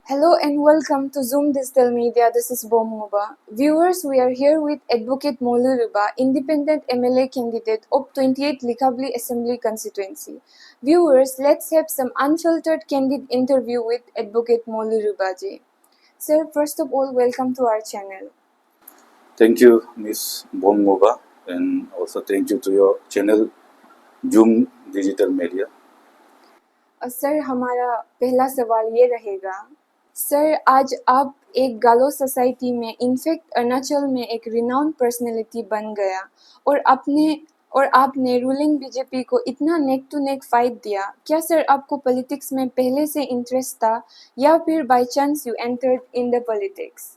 Hello and welcome to Zoom Digital Media. This is Bomuba. Viewers, we are here with Advocate Moli Riba, Independent MLA Candidate of 28 LKB Assembly Constituency. Viewers, let's have some unfiltered candid interview with Advocate Moli Riba ji. Sir, first of all, welcome to our channel. Thank you, Miss Bomuba, and also thank you to your channel Zoom Digital Media. Sir, हमारा पहला सवाल ये रहेगा, sir आज आप एक गालो society में, इनफैक्ट अरुणाचल में एक रिनाउंड पर्सनैलिटी बन गया और आपने रूलिंग बीजेपी को इतना नेक टू नेक फाइट दिया. क्या सर आपको पॉलिटिक्स में पहले से इंटरेस्ट था या फिर by chance you entered in the politics?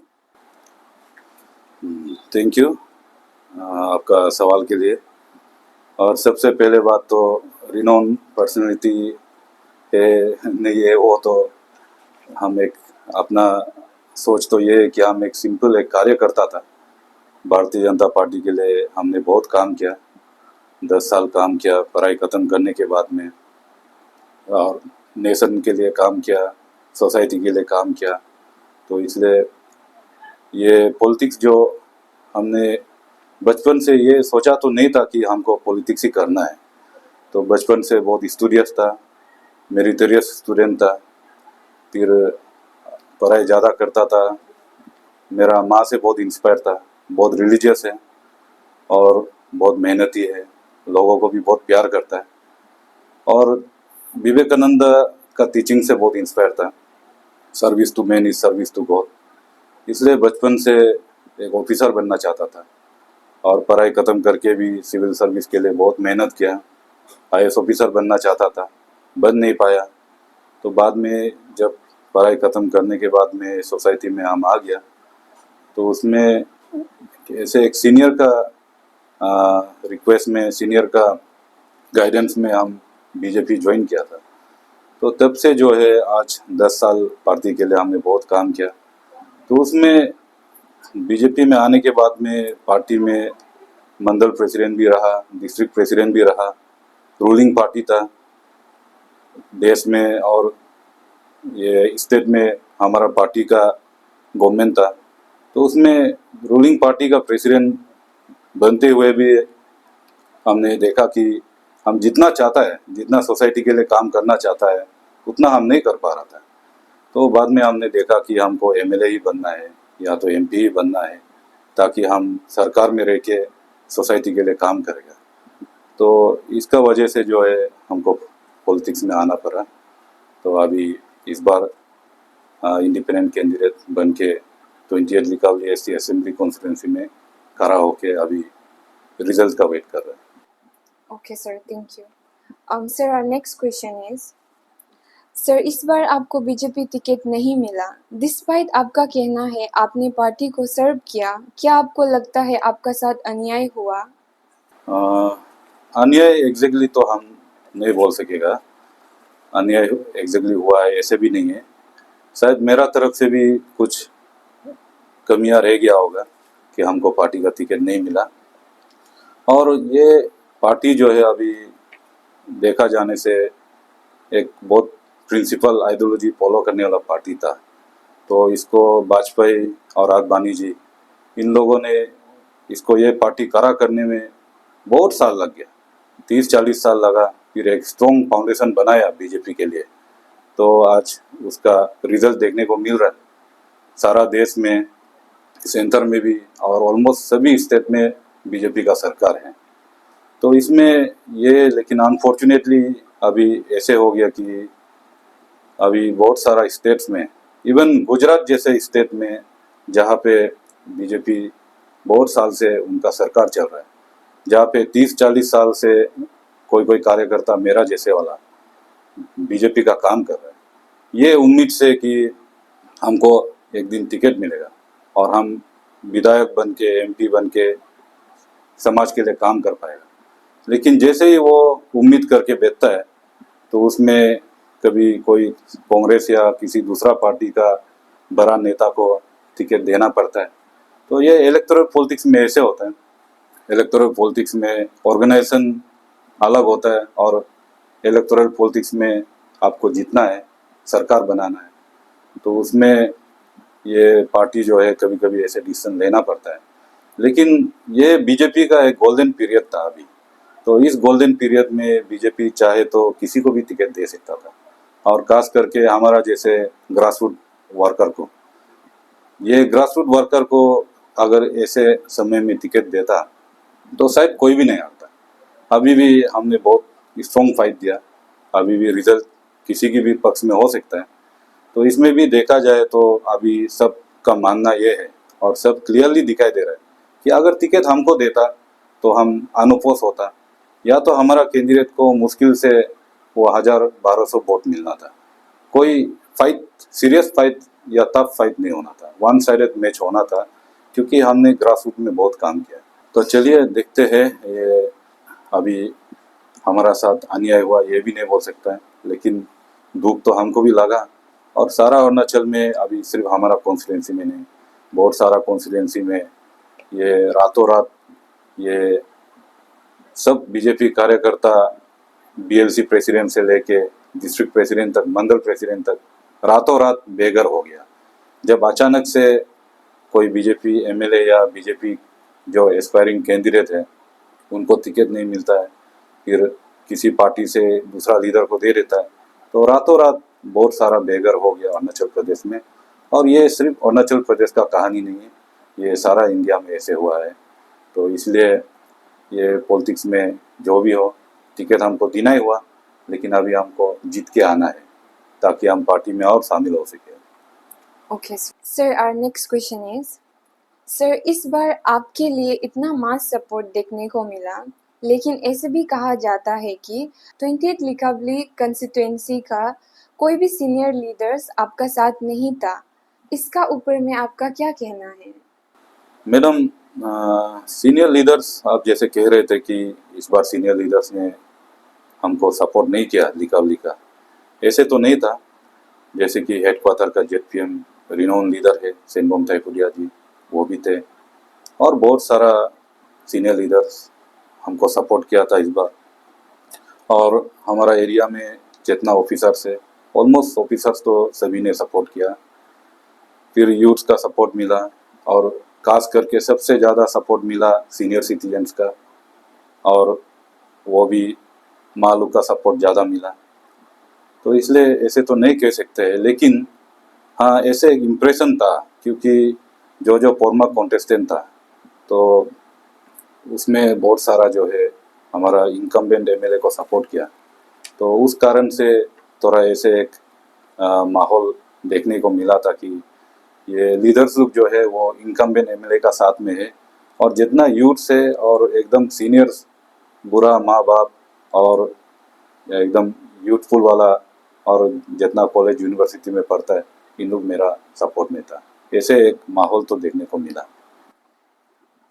Thank you आपका सवाल के लिए. और सबसे पहले बात तो रिनाउंड पर्सनैलिटी नहीं है वो, तो हम एक अपना सोच तो ये है कि हम एक सिंपल एक कार्यकर्ता था. भारतीय जनता पार्टी के लिए हमने बहुत काम किया, 10 साल काम किया पढ़ाई ख़त्म करने के बाद में, और नेशन के लिए काम किया, सोसाइटी के लिए काम किया. तो इसलिए ये पॉलिटिक्स जो हमने बचपन से ये सोचा तो नहीं था कि हमको पॉलिटिक्स ही करना है. तो बचपन से बहुत स्टूडियस था, मेरिटोरियस स्टूडेंट था, फिर पढ़ाई ज़्यादा करता था. मेरा माँ से बहुत इंस्पायर था, बहुत रिलीजियस है और बहुत मेहनती है, लोगों को भी बहुत प्यार करता है, और विवेकानंद का टीचिंग से बहुत इंस्पायर था. Service to man is service to God. इसलिए बचपन से एक ऑफिसर बनना चाहता था और पढ़ाई ख़त्म करके भी सिविल सर्विस के लिए बहुत मेहनत किया. आईएएस ऑफिसर बनना चाहता था, बन नहीं पाया. तो बाद में जब पढ़ाई ख़त्म करने के बाद में सोसाइटी में हम आ गया, तो उसमें ऐसे एक सीनियर का रिक्वेस्ट में, सीनियर का गाइडेंस में हम बीजेपी ज्वाइन किया था. तो तब से जो है आज 10 साल पार्टी के लिए हमने बहुत काम किया. तो उसमें बीजेपी में आने के बाद में पार्टी में मंडल प्रेसिडेंट भी रहा, डिस्ट्रिक्ट प्रेसिडेंट भी रहा. रूलिंग पार्टी था देश में, और ये स्टेट में हमारा पार्टी का गवर्नमेंट था. तो उसमें रूलिंग पार्टी का प्रेसिडेंट बनते हुए भी हमने देखा कि हम जितना चाहता है, जितना सोसाइटी के लिए काम करना चाहता है, उतना हम नहीं कर पा रहा था. तो बाद में हमने देखा कि हमको एमएलए ही बनना है या तो एमपी ही बनना है, ताकि हम सरकार में रह के सोसाइटी के लिए काम करेगा. तो इसका वजह से जो है हमको पॉलिटिक्स में आना पड़ा. तो अभी इस बार इंडिपेंडेंट कैंडिडेट बन के 28 लिकावली एसटी असेंबली कॉन्स्टिट्यूंसी में खड़ा होके अभी रिजल्ट का वेट कर रहे हैं. Okay sir, thank you. Sir, our next question is, sir इस बार आपको बीजेपी टिकट नहीं मिला, डिस्पाइट आपका कहना है आपने पार्टी को सर्व किया. क्या आपको लगता है आपका साथ अन्याय हुआ? अन्याय एग्जैक्टली तो हम नहीं बोल सकेगा. अन्याय एग्जैक्टली हुआ है ऐसे भी नहीं है. शायद मेरा तरफ से भी कुछ कमियां रह गया होगा कि हमको पार्टी का टिकट नहीं मिला. और ये पार्टी जो है अभी देखा जाने से एक बहुत प्रिंसिपल आइडियोलॉजी फॉलो करने वाला पार्टी था. तो इसको वाजपेयी और आडवाणी जी, इन लोगों ने इसको ये पार्टी खड़ा करने में बहुत साल लग गया, 30-40 साल लगा. फिर एक स्ट्रॉन्ग फाउंडेशन बनाया बीजेपी के लिए. तो आज उसका रिजल्ट देखने को मिल रहा है. सारा देश में, सेंटर में भी, और ऑलमोस्ट सभी स्टेट में बीजेपी का सरकार है. तो इसमें ये, लेकिन अनफॉर्चुनेटली अभी ऐसे हो गया कि अभी बहुत सारा स्टेट्स में, इवन गुजरात जैसे स्टेट में जहाँ पे बीजेपी बहुत साल से उनका सरकार चल रहा है, जहाँ पे 30-40 साल से कोई कार्यकर्ता मेरा जैसे वाला बीजेपी का काम कर रहा है, ये उम्मीद से कि हमको एक दिन टिकट मिलेगा और हम विधायक बन के, एमपी बन के समाज के लिए काम कर पाएगा. लेकिन जैसे ही वो उम्मीद करके बैठता है, तो उसमें कभी कोई कांग्रेस या किसी दूसरा पार्टी का बड़ा नेता को टिकट देना पड़ता है. तो ये इलेक्टोरल पॉलिटिक्स में ऐसे होता है. इलेक्टोरल पॉलिटिक्स में ऑर्गेनाइजेशन अलग होता है और इलेक्टोरल पॉलिटिक्स में आपको जीतना है, सरकार बनाना है, तो उसमें ये पार्टी जो है कभी कभी ऐसे डिसीजन लेना पड़ता है। लेकिन ये बीजेपी का एक गोल्डन पीरियड था अभी, तो इस गोल्डन पीरियड में बीजेपी चाहे तो किसी को भी टिकट दे सकता था, और खास करके हमारा जैसे ग्रासरूट वर्कर को, ये ग्रासरूट वर्कर को अगर ऐसे समय में टिकट देता तो शायद कोई भी नहीं आता। अभी भी हमने बहुत स्ट्रॉन्ग फाइट दिया, अभी भी रिजल्ट किसी की भी पक्ष में हो सकता है। तो इसमें भी देखा जाए तो अभी सबका मानना ये है और सब क्लियरली दिखाई दे रहा है कि अगर टिकट हमको देता तो हम अनोपोज होता, या तो हमारा कैंडिडेट को मुश्किल से वो 1000-1200 वोट मिलना था। कोई फाइट, सीरियस फाइट या टफ फाइट नहीं होना था, वन साइडेड मैच होना था, क्योंकि हमने ग्रास रूट में बहुत काम किया। तो चलिए देखते हैं, ये अभी हमारा साथ अन्याय हुआ ये भी नहीं बोल सकता है, लेकिन दुख तो हमको भी लगा। और सारा अरुणाचल में अभी सिर्फ हमारा कॉन्स्टिट्यूंसी में नहीं, बहुत सारा कॉन्स्टिट्यूंसी में ये रातों रात ये सब बीजेपी कार्यकर्ता बीएलसी प्रेसिडेंट से लेके डिस्ट्रिक्ट प्रेसिडेंट तक, मंडल प्रेसिडेंट तक रातों रात बेघर हो गया। जब अचानक से कोई बीजेपी एमएलए या बीजेपी जो एस्पायरिंग कैंडिडेट है उनको टिकट नहीं मिलता है, फिर किसी पार्टी से दूसरा लीडर को दे देता है, तो रातों रात बहुत सारा बेघर हो गया अरुणाचल प्रदेश में। और ये सिर्फ अरुणाचल प्रदेश का कहानी नहीं है, ये सारा इंडिया में ऐसे हुआ है। तो इसलिए ये पॉलिटिक्स में जो भी हो, टिकट हमको देना ही हुआ, लेकिन अभी हमको जीत के आना है ताकि हम पार्टी में और शामिल हो सके। Okay, sir, our next question is, sir इस बार आपके लिए इतना मास सपोर्ट देखने को मिला, लेकिन ऐसे भी कहा जाता है कि 20th लिकाबली कंस्टिट्यूएंसी का कोई भी सीनियर लीडर्स आपका साथ नहीं था। इसका ऊपर में आपका क्या कहना है? मैडम, सीनियर लीडर्स आप जैसे कह रहे थे कि इस बार सीनियर लीडर्स ने हमको सपोर्ट नहीं किया लिकाबली का, ऐसे तो नहीं था। जैसे कि हेडक्वार्टर का जेडपीएम रिनोन लीडर है सेनबोम थाईपुरिया जी, वो भी थे, और बहुत सारा सीनियर लीडर्स हमको सपोर्ट किया था इस बार। और हमारा एरिया में जितना ऑफिसर्स है, ऑलमोस्ट ऑफिसर्स तो सभी ने सपोर्ट किया। फिर यूथ्स का सपोर्ट मिला, और खास करके सबसे ज़्यादा सपोर्ट मिला सीनियर सिटीजन्स का, और वो भी मालू का सपोर्ट ज़्यादा मिला। तो इसलिए ऐसे तो नहीं कह सकते हैं, लेकिन हाँ ऐसे एक इम्प्रेशन था, क्योंकि जो फॉर्मर कॉन्टेस्टेंट था तो उसमें बहुत सारा जो है हमारा इनकम्बेंट एमएलए को सपोर्ट किया, तो उस कारण से थोड़ा ऐसे एक माहौल देखने को मिला था कि ये लीडर्स लोग जो है वो इनकम्बेंट एमएलए का साथ में है, और जितना यूथ है और एकदम सीनियर्स, बुरा माँ बाप और एकदम यूथफुल वाला, और जितना कॉलेज यूनिवर्सिटी में पढ़ता है, इन लोग मेरा सपोर्ट में था। ऐसे एक माहौल तो देखने को मिला।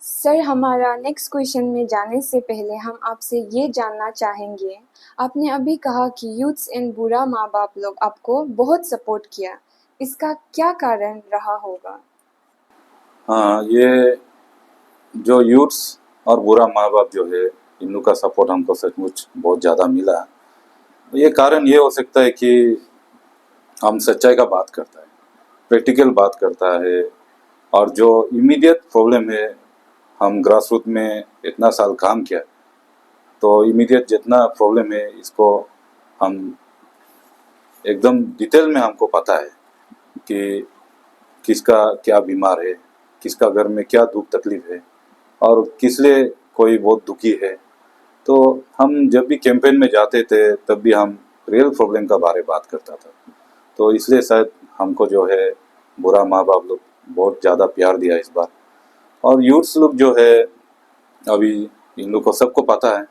सर हमारा नेक्स्ट क्वेश्चन में जाने से पहले हम आपसे ये जानना चाहेंगे, आपने अभी कहा कि यूथ्स एंड बुरा माँ बाप लोग आपको बहुत सपोर्ट किया, इसका क्या कारण रहा होगा? हाँ, ये जो यूथ्स और बुरा माँ बाप जो है, इन लोग का सपोर्ट हमको सचमुच बहुत ज़्यादा मिला। ये कारण ये हो सकता है कि हम सच्चाई का बात करता है, प्रैक्टिकल बात करता है, और जो इमीडिएट प्रॉब्लम है, हम ग्रास रूट में इतना साल काम किया, तो इमीडिएट जितना प्रॉब्लम है इसको हम एकदम डिटेल में हमको पता है कि किसका क्या बीमार है, किसका घर में क्या दुख तकलीफ है, और किस लिए कोई बहुत दुखी है। तो हम जब भी कैंपेन में जाते थे तब भी हम रियल प्रॉब्लम का बारे बात करता था। तो इसलिए शायद हमको जो है बुरा माँ बाप लोग बहुत ज़्यादा प्यार दिया इस बार। और यूथ्स लोग जो है, अभी इन लोग को सबको पता है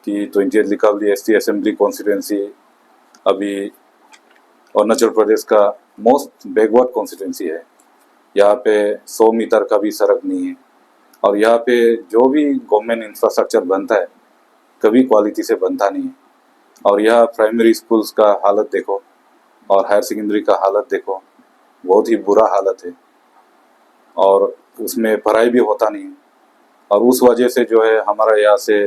कि 20th लिकाबली एसटी असेंबली कॉन्स्टिट्यूंसी अभी अरुणाचल प्रदेश का मोस्ट बैकवर्ड कॉन्स्टिट्यूंसी है। यहाँ पे 100 मीटर का भी सड़क नहीं है, और यहाँ पे जो भी गवर्नमेंट इंफ्रास्ट्रक्चर बनता है कभी क्वालिटी से बनता नहीं है। और यहाँ प्राइमरी स्कूल्स का हालत देखो और हायर सेकेंडरी का हालत देखो, बहुत ही बुरा हालत है, और उसमें पढ़ाई भी होता नहीं है। और उस वजह से जो है हमारा यहाँ से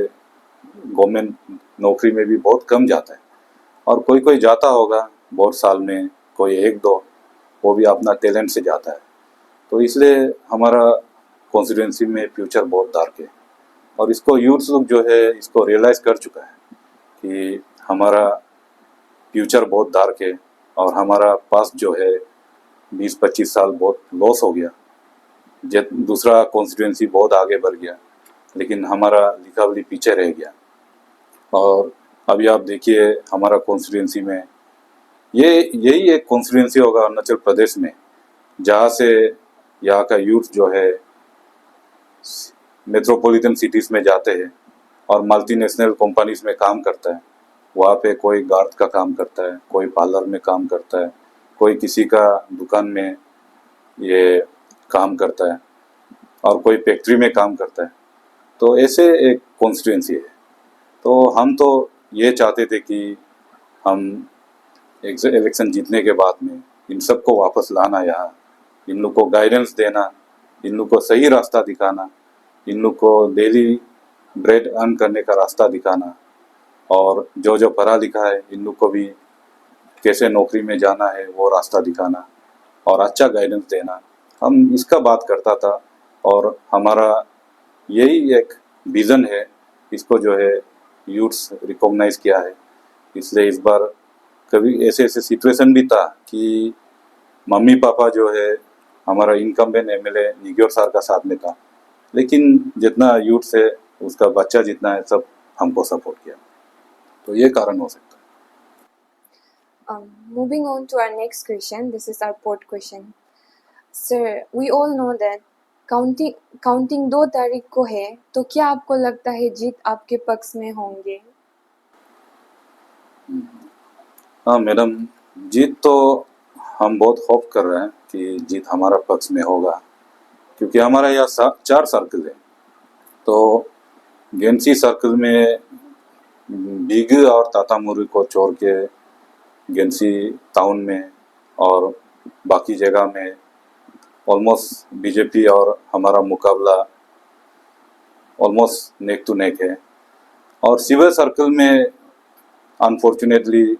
गवर्नमेंट नौकरी में भी बहुत कम जाता है, और कोई कोई जाता होगा बहुत साल में, कोई एक दो, वो भी अपना टैलेंट से जाता है। तो इसलिए हमारा कॉन्स्टिट्यूंसी में फ्यूचर बहुत डार्क है, और इसको यूथ लोग जो है इसको रियलाइज़ कर चुका है कि हमारा फ्यूचर बहुत डार्क है, और हमारा पास जो है 20-25 साल बहुत लॉस हो गया। दूसरा कॉन्स्टिट्यूंसी बहुत आगे बढ़ गया, लेकिन हमारा लिखावली पीछे रह गया। और अभी आप देखिए हमारा कॉन्स्टिट्यूंसी में यही एक कॉन्स्टिट्यूंसी होगा अरुणाचल प्रदेश में, जहाँ से यहाँ का यूथ जो है मेट्रोपॉलिटन सिटीज़ में जाते हैं और मल्टीनेशनल कंपनीज में काम करता है। वहाँ पे कोई गार्ड का काम करता है, कोई पार्लर में काम करता है, कोई किसी का दुकान में ये काम करता है, और कोई फैक्ट्री में काम करता है। तो ऐसे एक कॉन्स्टिट्यूंसी है। तो हम तो ये चाहते थे कि हम इलेक्शन जीतने के बाद में इन सबको वापस लाना, यहाँ इन लोग को गाइडेंस देना, इन लोग को सही रास्ता दिखाना, इन लोग को डेली ब्रेड अर्न करने का रास्ता दिखाना, और जो जो पढ़ा लिखा है इन लोग को भी कैसे नौकरी में जाना है वो रास्ता दिखाना, और अच्छा गाइडेंस देना। हम इसका बात करता था, और हमारा यही एक विज़न है। इसको जो है यूथ्स रिकॉग्नाइज किया है। इसलिए इस बार कभी ऐसे ऐसे सिचुएशन भी था कि मम्मी पापा जो है हमारा इनकम्बेंट एमएलए निग्योर सर का साथ में था, लेकिन जितना यूथ है उसका बच्चा जितना है सब हमको सपोर्ट किया। तो ये कारण हो सकता है। Moving on to our next question, this is our fourth question. Sir, we all know that counting 2 तारीख को है, तो क्या आपको लगता है जीत आपके पक्ष में होंगे? हाँ मैडम, जीत तो हम बहुत होप कर रहे हैं कि जीत हमारा पक्ष में होगा, क्योंकि हमारा यहाँ 4 सर्कल है। तो गेंसी सर्कल में बिग और तातामुरी को छोड़ के गेंसी टाउन में और बाकी जगह में ऑलमोस्ट बीजेपी और हमारा मुकाबला ऑलमोस्ट नेक टू नेक है। और सिविल सर्कल में अनफॉर्चुनेटली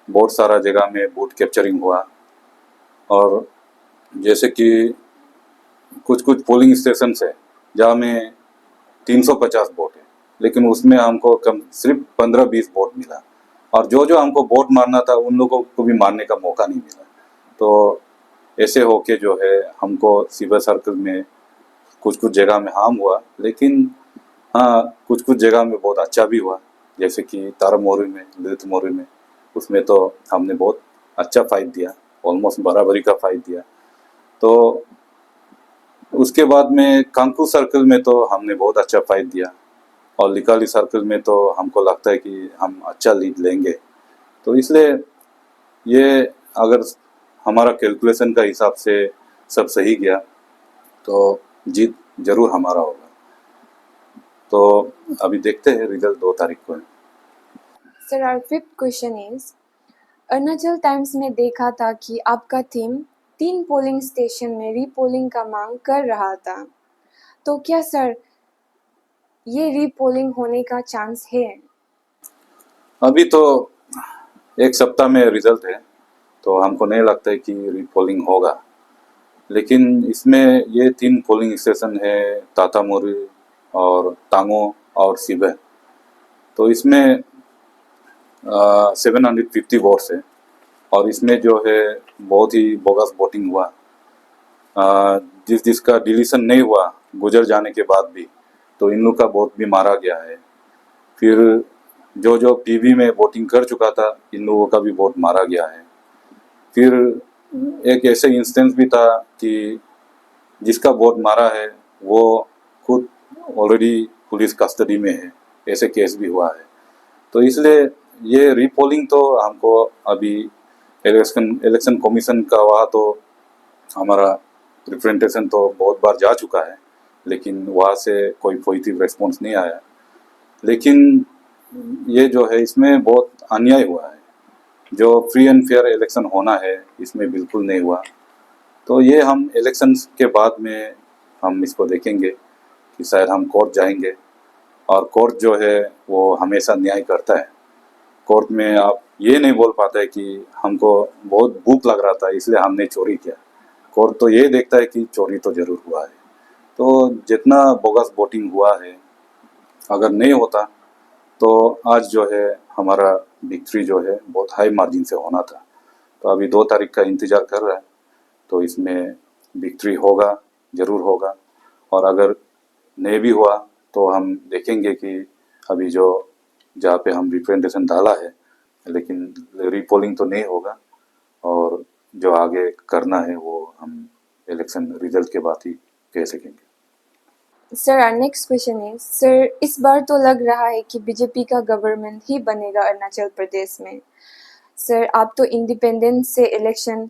बहुत सारा जगह में वोट कैप्चरिंग हुआ, और जैसे कि कुछ कुछ पोलिंग स्टेशन है जहाँ में 350 वोट है, लेकिन उसमें हमको कम सिर्फ 15-20 वोट मिला, और जो जो हमको वोट मारना था उन लोगों को भी मारने का मौका नहीं मिला। तो ऐसे होके जो है हमको सिविल सर्कल में कुछ कुछ जगह में हार्म हुआ, लेकिन हाँ कुछ कुछ जगह में बहुत अच्छा भी हुआ, जैसे कि तारामोरी में, ललित मोरी में, उसमें तो हमने बहुत अच्छा फाइट दिया, ऑलमोस्ट बराबरी का फाइट दिया। तो उसके बाद में कांकू सर्कल में तो हमने बहुत अच्छा फाइट दिया, और लिकाली सर्कल में तो हमको लगता है कि हम अच्छा लीड लेंगे। तो इसलिए ये अगर हमारा कैलकुलेशन का हिसाब से सब सही गया तो जीत जरूर हमारा होगा। तो अभी देखते हैं, रिजल्ट 2 तारीख को है। Sir, our fifth question is, Arunachal Times में देखा था कि आपका टीम 3 पोलिंग स्टेशन में रीपोलिंग का मांग कर रहा था, तो क्या सर ये रीपोलिंग होने का चांस है? अभी तो 1 सप्ताह में रिजल्ट है, तो हमको नहीं लगता है कि रीपोलिंग होगा। लेकिन इसमें ये 3 पोलिंग स्टेशन है, तातामुरी और तांगो और सिबे। तो इसमें 750 वोट्स है, और इसमें जो है बहुत ही बोगस वोटिंग हुआ। जिसका डिलीशन नहीं हुआ गुजर जाने के बाद भी, तो इन लोग का वोट भी मारा गया है। फिर जो जो पीवी में वोटिंग कर चुका था इन लोगों का भी वोट मारा गया है। फिर एक ऐसे इंस्टेंस भी था कि जिसका वोट मारा है वो खुद ऑलरेडी पुलिस कस्टडी में है, ऐसे केस भी हुआ है। तो इसलिए ये रीपोलिंग तो हमको अभी इलेक्शन कमीशन का वहाँ तो हमारा रिप्रेजेंटेशन तो बहुत बार जा चुका है, लेकिन वहाँ से कोई पॉजिटिव रेस्पॉन्स नहीं आया। लेकिन ये जो है इसमें बहुत अन्याय हुआ है, जो फ्री एंड फेयर इलेक्शन होना है इसमें बिल्कुल नहीं हुआ। तो ये हम इलेक्शंस के बाद में हम इसको देखेंगे कि शायद हम कोर्ट जाएंगे, और कोर्ट जो है वो हमेशा न्याय करता है। कोर्ट में आप ये नहीं बोल पाते कि हमको बहुत भूख लग रहा था इसलिए हमने चोरी किया। कोर्ट तो ये देखता है कि चोरी तो ज़रूर हुआ है। तो जितना बोगस वोटिंग हुआ है, अगर नहीं होता तो आज जो है हमारा विक्ट्री जो है बहुत हाई मार्जिन से होना था। तो अभी 2 तारीख का इंतज़ार कर रहा है, तो इसमें विक्ट्री होगा, ज़रूर होगा। और अगर नहीं भी हुआ तो हम देखेंगे कि अभी जो जहाँ पे हम रिप्रेजेंटेशन डाला है, लेकिन रीपोलिंग तो नहीं होगा, और जो आगे करना है वो हम इलेक्शन रिजल्ट के बाद ही कह सकेंगे। Sir, our next question is, sir, इस बार तो लग रहा है कि बीजेपी का गवर्नमेंट ही बनेगा अरुणाचल प्रदेश में। सर, आप तो इंडिपेंडेंस से इलेक्शन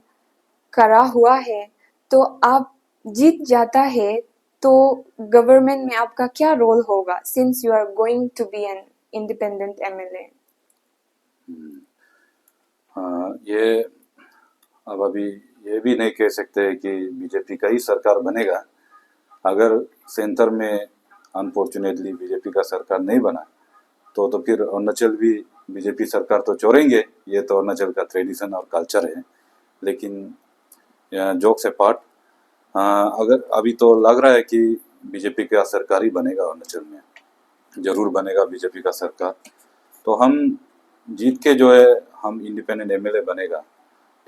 करा हुआ है, तो आप जीत जाता है तो गवर्नमेंट में आपका क्या रोल होगा, since you are going to be an independent MLA? हाँ, ये अब अभी ये भी नहीं कह सकते कि बीजेपी का ही सरकार बनेगा। अगर सेंटर में अनफॉर्चुनेटली बीजेपी का सरकार नहीं बना तो फिर अरुणाचल भी बीजेपी सरकार तो चोरेंगे। ये तो अरुणाचल का ट्रेडिशन और कल्चर है। लेकिन जोक से पार्ट, अगर अभी तो लग रहा है कि बीजेपी का सरकार ही बनेगा अरुणाचल में, ज़रूर बनेगा बीजेपी का सरकार। तो हम जीत के जो है हम इंडिपेंडेंट एमएलए बनेगा,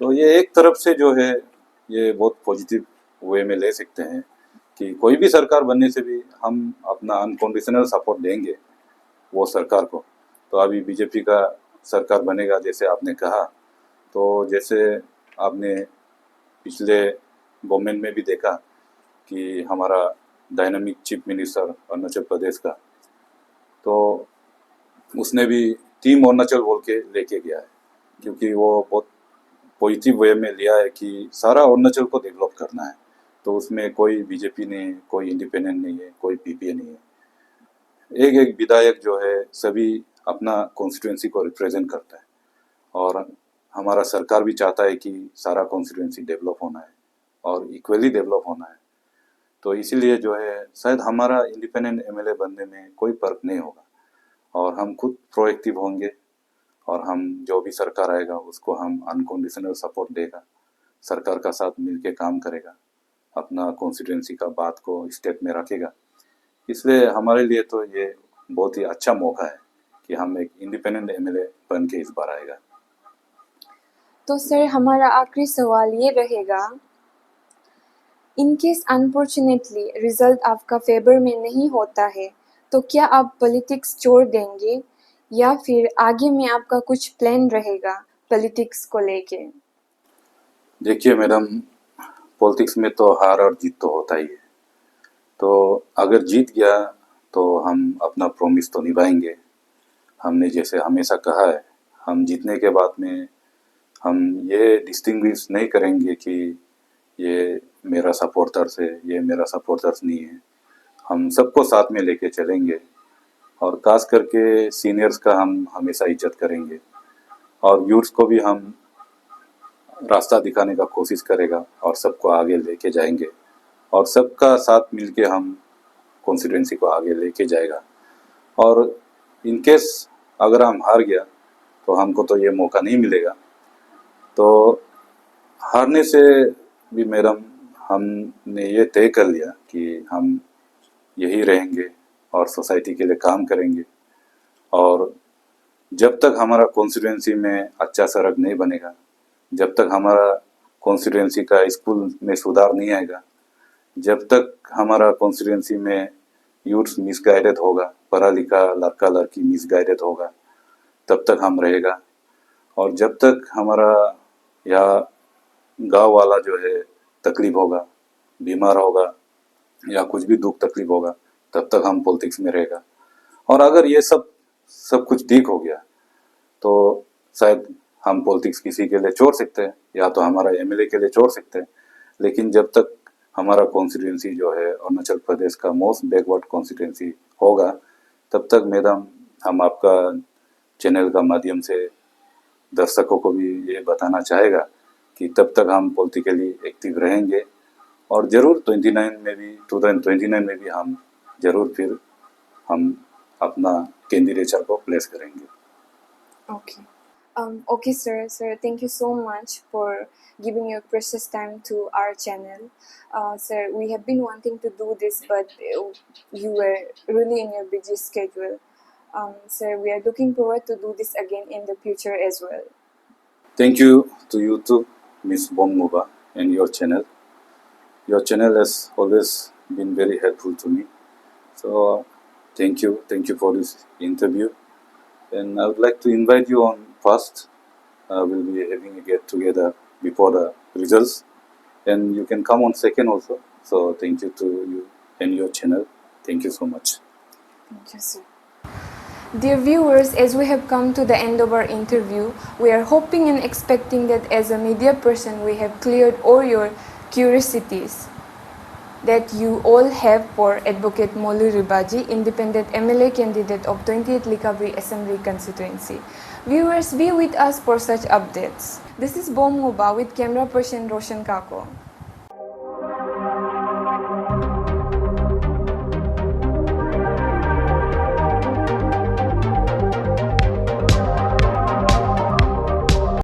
तो ये एक तरफ से जो है ये बहुत पॉजिटिव वे में ले सकते हैं कि कोई भी सरकार बनने से भी हम अपना अनकंडीशनल सपोर्ट देंगे वो सरकार को। तो अभी बीजेपी का सरकार बनेगा जैसे आपने कहा, तो जैसे आपने पिछले गवर्नमेंट में भी देखा कि हमारा dynamic chief minister Arunachal Pradesh का, तो उसने भी टीम अरुणाचल बोल के लेके गया है, क्योंकि वो बहुत पॉजिटिव वे में लिया है कि सारा अरुणाचल को डेवलप करना है। तो उसमें कोई बीजेपी नहीं है, कोई इंडिपेंडेंट नहीं है, कोई पीपीए नहीं है। एक एक विधायक जो है सभी अपना कॉन्स्टिट्यूंसी को रिप्रेजेंट करता है, और हमारा सरकार भी चाहता है कि सारा कॉन्स्टिट्यूंसी डेवलप होना है और इक्वली डेवलप होना है। तो इसीलिए जो है शायद हमारा इंडिपेंडेंट एमएलए बनने में कोई फर्क नहीं होगा, और हम खुद प्रोएक्टिव होंगे, और हम जो भी सरकार आएगा उसको हम अनकंडीशनल सपोर्ट देगा, सरकार का साथ मिलके काम करेगा, अपना कॉन्स्टिट्यूंसी का बात को स्टेप में रखेगा। इसलिए हमारे लिए तो ये बहुत ही अच्छा मौका है कि हम एक इंडिपेंडेंट एमएलए बन के इस बार आएगा। तो सर, हमारा आखिरी सवाल ये रहेगा, इन केस अनफॉर्चुनेटली रिजल्ट आपका फेवर में नहीं होता है, तो क्या आप पॉलिटिक्स छोड़ देंगे, या फिर आगे में आपका कुछ प्लान रहेगा पॉलिटिक्स को लेके? देखिए मैडम, पॉलिटिक्स में तो हार और जीत तो होता ही है। तो अगर जीत गया तो हम अपना प्रॉमिस तो निभाएंगे। हमने जैसे हमेशा कहा है, हम जीतने के बाद में हम ये डिस्टिंग्विश नहीं करेंगे कि ये मेरा सपोर्टर्स है, ये मेरा सपोर्टर्स नहीं है। हम सबको साथ में लेके चलेंगे, और खास करके सीनियर्स का हम हमेशा इज्जत करेंगे, और यूथ्स को भी हम रास्ता दिखाने का कोशिश करेगा और सबको आगे लेके जाएंगे, और सबका साथ मिलके हम कॉन्स्टिट्यूंसी को आगे लेके जाएगा। और इन केस अगर हम हार गया तो हमको तो ये मौका नहीं मिलेगा। तो हारने से भी मैडम हमने ये तय कर लिया कि हम यही रहेंगे और सोसाइटी के लिए काम करेंगे, और जब तक हमारा कॉन्स्टिट्यूंसी में अच्छा सड़क नहीं बनेगा, जब तक हमारा कॉन्स्टिट्यूंसी का स्कूल में सुधार नहीं आएगा, जब तक हमारा कॉन्स्टिट्यूंसी में यूथ मिसगाइडेड होगा, पढ़ा लिखा लड़का लड़की मिसगाइडेड होगा, तब तक हम रहेगा। और जब तक हमारा या गांव वाला जो है तकलीफ होगा, बीमार होगा, या कुछ भी दुख तकलीफ होगा, तब तक हम पॉलिटिक्स में रहेगा। और अगर ये सब सब कुछ ठीक हो गया तो शायद हम पॉलिटिक्स किसी के लिए छोड़ सकते हैं, या तो हमारा एमएलए के लिए छोड़ सकते हैं। लेकिन जब तक हमारा कॉन्स्टिट्यूंसी जो है अरुणाचल प्रदेश का मोस्ट बैकवर्ड कॉन्स्टिट्यूंसी होगा, तब तक मैडम हम आपका चैनल का माध्यम से दर्शकों को भी ये बताना चाहेगा कि तब तक हम पॉलिटिकली एक्टिव रहेंगे, और ज़रूर 2029 में भी हम ज़रूर फिर हम अपना कैंडिडेचर को प्लेस करेंगे. Okay. Okay, sir. Sir, thank you so much for giving your precious time to our channel. Sir, we have been wanting to do this, but you were really in your busy schedule. Sir, we are looking forward to do this again in the future as well. Thank you to you too, Miss Bommuba, and your channel. Your channel has always been very helpful to me. So thank you for this interview. And I would like to invite you on first. We'll be having a get together before the results, and you can come on second also. So thank you to you and your channel. Thank you so much. Thank you, sir. Dear viewers, as we have come to the end of our interview, we are hoping and expecting that as a media person we have cleared all your curiosities that you all have for Advocate Moli Riba Ind, independent MLA candidate of 20th LKB Assembly constituency. Viewers, be with us for such updates. This is Bom Muba with camera person Roshan Kako.